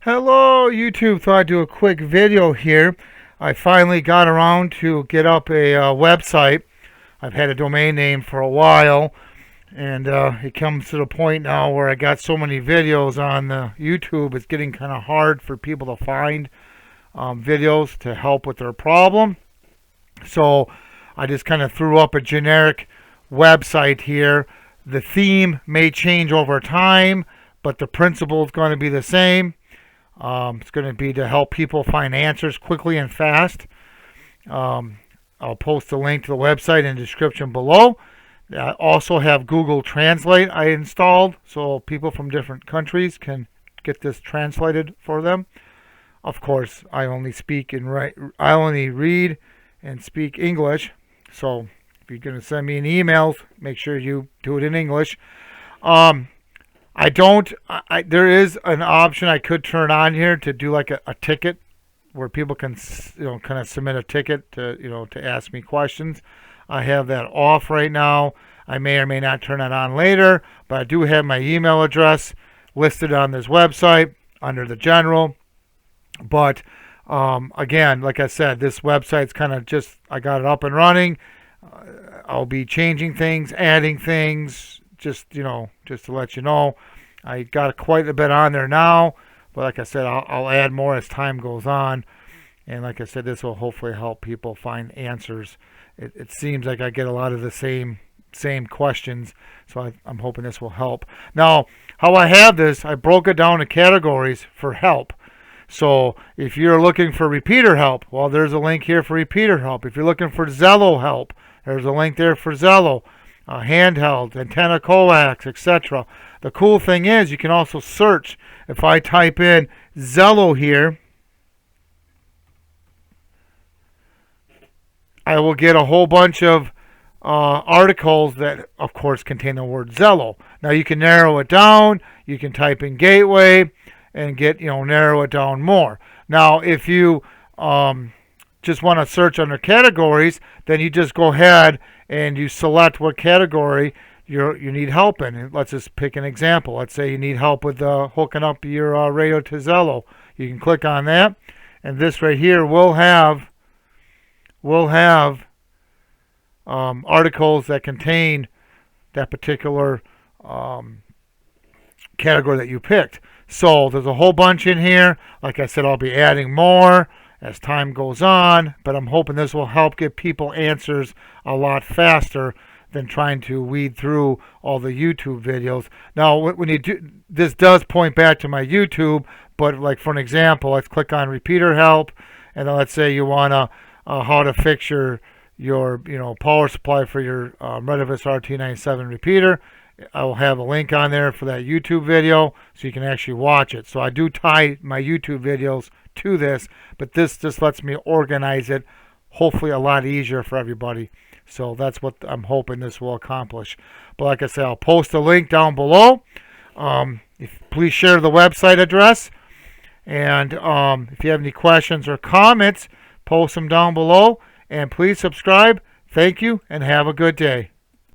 Hello YouTube, thought I'd do a quick video here. I finally got around to get up a website. I've had a domain name for a while, and it comes to the point now where I got so many videos on the YouTube, it's getting kind of hard for people to find videos to help with their problem. So I just kind of threw up a generic website here. The theme may change over time, but the principle is going to be the same. It's going to be to help people find answers quickly and fast. I'll post a link to the website in the description below. I also have Google Translate I installed, so people from different countries can get this translated for them. Of course, I only read and speak English, so if you're going to send me an email, make sure you do it in English. There is an option I could turn on here to do like a ticket where people can, kind of submit a ticket to ask me questions. I have that off right now. I may or may not turn it on later, but I do have my email address listed on this website under the general. But again, like I said, this website's kind of just, I got it up and running. I'll be changing things, adding things, just to let you know. I got quite a bit on there now, but like I said, I'll add more as time goes on. And like I said, this will hopefully help people find answers. It seems like I get a lot of the same questions, so I'm hoping this will help. Now, how I have this, I broke it down to categories for help. So if you're looking for repeater help, well, there's a link here for repeater help. If you're looking for Zello help, there's a link there for Zello. Handheld, antenna coax, etc. The cool thing is you can also search. If I type in Zello here, I will get a whole bunch of articles that, of course, contain the word Zello. Now you can narrow it down. You can type in gateway and get, narrow it down more. Now, if you just want to search under categories, then you just go ahead and you select what category you need help in. And let's just pick an example. Let's say you need help with hooking up your radio to Zello. You can click on that, and this right here will have articles that contain that particular category that you picked. So there's a whole bunch in here. Like I said, I'll be adding more as time goes on, but I'm hoping this will help get people answers a lot faster than trying to weed through all the YouTube videos. Now, when you do, this does point back to my YouTube, but like for an example, let's click on repeater help, and then let's say you want to how to fix your power supply for your Redivus RT97 repeater. I will have a link on there for that YouTube video so you can actually watch it. So I do tie my YouTube videos to this, but this just lets me organize it, hopefully a lot easier for everybody. So that's what I'm hoping this will accomplish. But like I said, I'll post a link down below. Please share the website address, and if you have any questions or comments, post them down below, and please subscribe. Thank you, and have a good day.